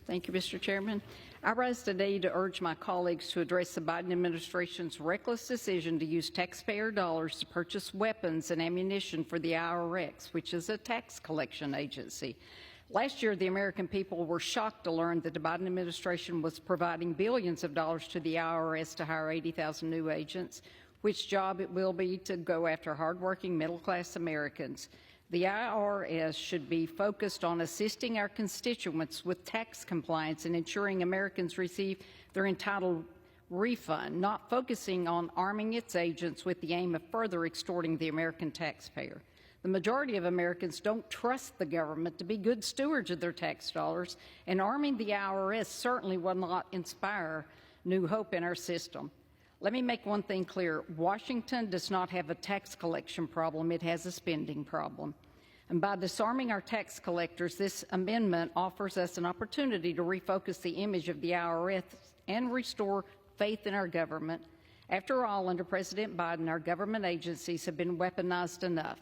Thank you, Mr. Chairman. I rise today to urge my colleagues to address the Biden administration's reckless decision to use taxpayer dollars to purchase weapons and ammunition for the IRS, which is a tax collection agency. Last year, the American people were shocked to learn that the Biden administration was providing billions of dollars to the IRS to hire 80,000 new agents, which job it will be to go after hardworking middle-class Americans. The IRS should be focused on assisting our constituents with tax compliance and ensuring Americans receive their entitled refund, not focusing on arming its agents with the aim of further extorting the American taxpayer. The majority of Americans don't trust the government to be good stewards of their tax dollars, and arming the IRS certainly will not inspire new hope in our system. Let me make one thing clear. Washington does not have a tax collection problem. It has a spending problem. And by disarming our tax collectors, this amendment offers us an opportunity to refocus the image of the IRS and restore faith in our government. After all, under President Biden, our government agencies have been weaponized enough.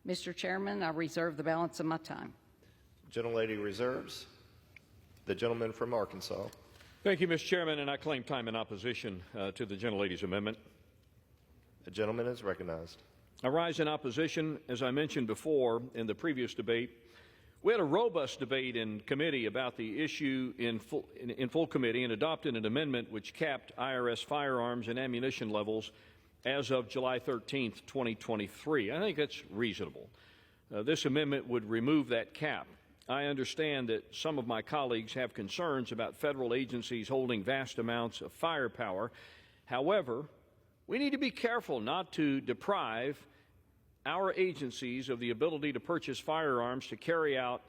Mr. Chairman, I reserve the balance of my time. Gentlelady reserves. The gentleman from Arkansas. Thank you, Mr. Chairman, and I claim time in opposition to the gentlelady's amendment. The gentleman is recognized. I rise in opposition. As I mentioned before in the previous debate, we had a robust debate in committee about the issue in full committee and adopted an amendment which capped IRS firearms and ammunition levels as of July 13th, 2023. I think that's reasonable. This amendment would remove that cap. I understand that some of my colleagues have concerns about federal agencies holding vast amounts of firepower. However, we need to be careful not to deprive our agencies of the ability to purchase firearms to carry out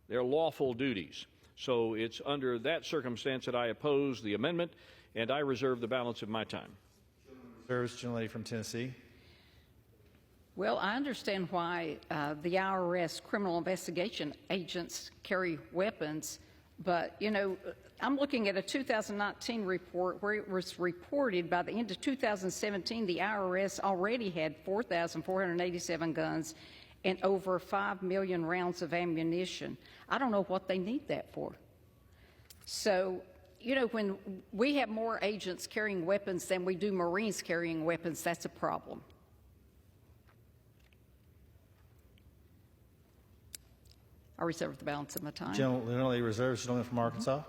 their lawful duties. So it's under that circumstance that I oppose the amendment, and I reserve the balance of my time. Reserves, gentlelady from Tennessee. Well, I understand why the IRS criminal investigation agents carry weapons, but, you know, I'm looking at a 2019 report where it was reported by the end of 2017 the IRS already had 4,487 guns and over 5 million rounds of ammunition. I don't know what they need that for. So, you know, when we have more agents carrying weapons than we do Marines carrying weapons, that's a problem. I reserve the balance of my time. Gentlelady reserves, gentleman from Arkansas.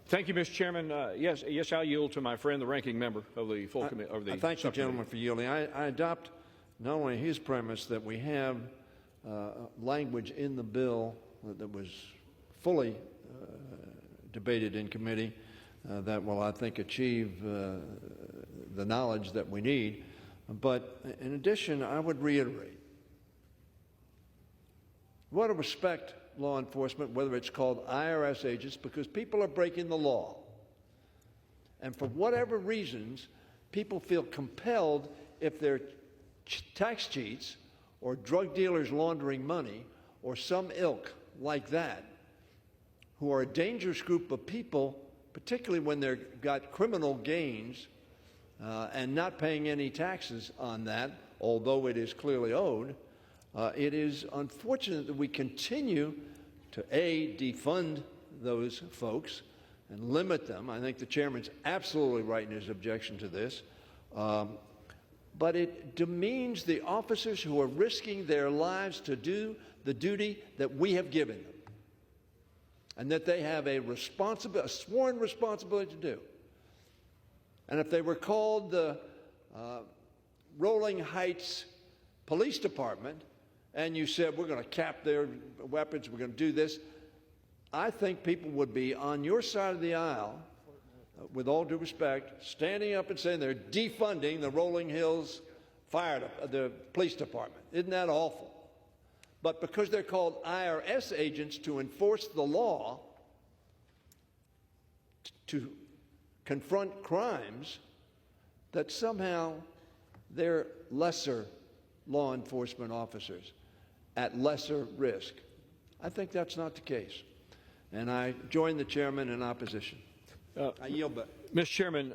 Thank you, Mr. Chairman. Yes, I'll yield to my friend, the ranking member of the full committee. I thank the gentleman for yielding. I adopt not only his premise that we have language in the bill that was fully debated in committee that will, I think, achieve the knowledge that we need. But in addition, I would reiterate, we ought to respect law enforcement, whether it's called IRS agents, because people are breaking the law. And for whatever reasons, people feel compelled, if they're tax cheats or drug dealers laundering money or some ilk like that, who are a dangerous group of people, particularly when they've got criminal gains and not paying any taxes on that, although it is clearly owed, it is unfortunate that we continue to, A, defund those folks and limit them. I think the chairman's absolutely right in his objection to this. But it demeans the officers who are risking their lives to do the duty that we have given them, and that they have a sworn responsibility to do. And if they were called the Rolling Heights Police Department, and you said, we're going to cap their weapons, we're going to do this, I think people would be on your side of the aisle, with all due respect, standing up and saying they're defunding the Rolling Hills the police department. Isn't that awful? But because they're called IRS agents to enforce the law, to confront crimes, that somehow they're lesser law enforcement officers at lesser risk. I think that's not the case. And I join the chairman in opposition. I yield back. Mr. Chairman,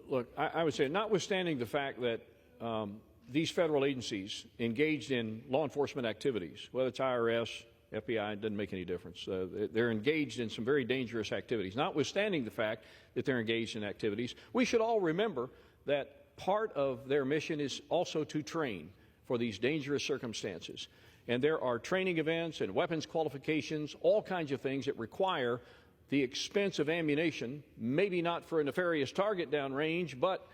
look, I would say, notwithstanding the fact that these federal agencies engaged in law enforcement activities, whether it's IRS FBI, it doesn't make any difference. They're engaged in some very dangerous activities. Notwithstanding the fact that they're engaged in activities, we should all remember that part of their mission is also to train for these dangerous circumstances. And there are training events and weapons qualifications, all kinds of things that require the expense of ammunition, maybe not for a nefarious target downrange, but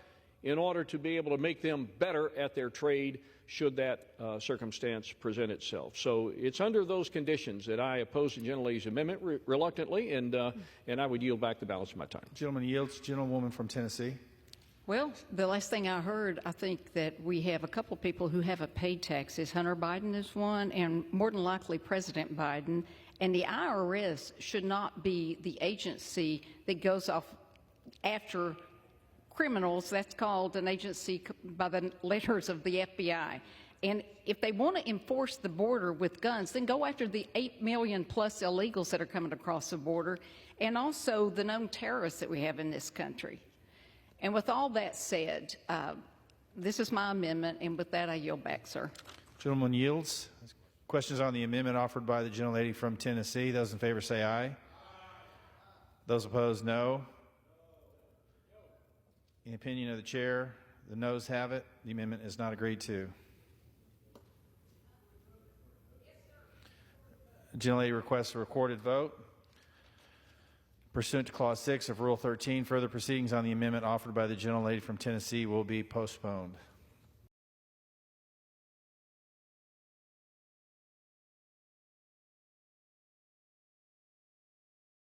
in order to be able to make them better at their trade should that circumstance present itself. So it's under those conditions that I oppose the gentlelady's amendment reluctantly, and I would yield back the balance of my time. Gentleman yields. Gentlewoman from Tennessee. Well, the last thing I heard, I think that we have a couple of people who haven't paid taxes. Hunter Biden is one, and more than likely President Biden. And the IRS should not be the agency that goes off after criminals. That's called an agency by the letters of the FBI. And if they want to enforce the border with guns, then go after the 8 million plus illegals that are coming across the border, and also the known terrorists that we have in this country. And with all that said, this is my amendment, and with that I yield back, sir. Gentleman yields. Questions on the amendment offered by the gentlelady from Tennessee. Those in favor say aye. Those opposed, no. In the opinion of the chair, the noes have it. The amendment is not agreed to. The gentlelady requests a recorded vote. Pursuant to Clause 6 of Rule 13, further proceedings on the amendment offered by the gentlelady from Tennessee will be postponed.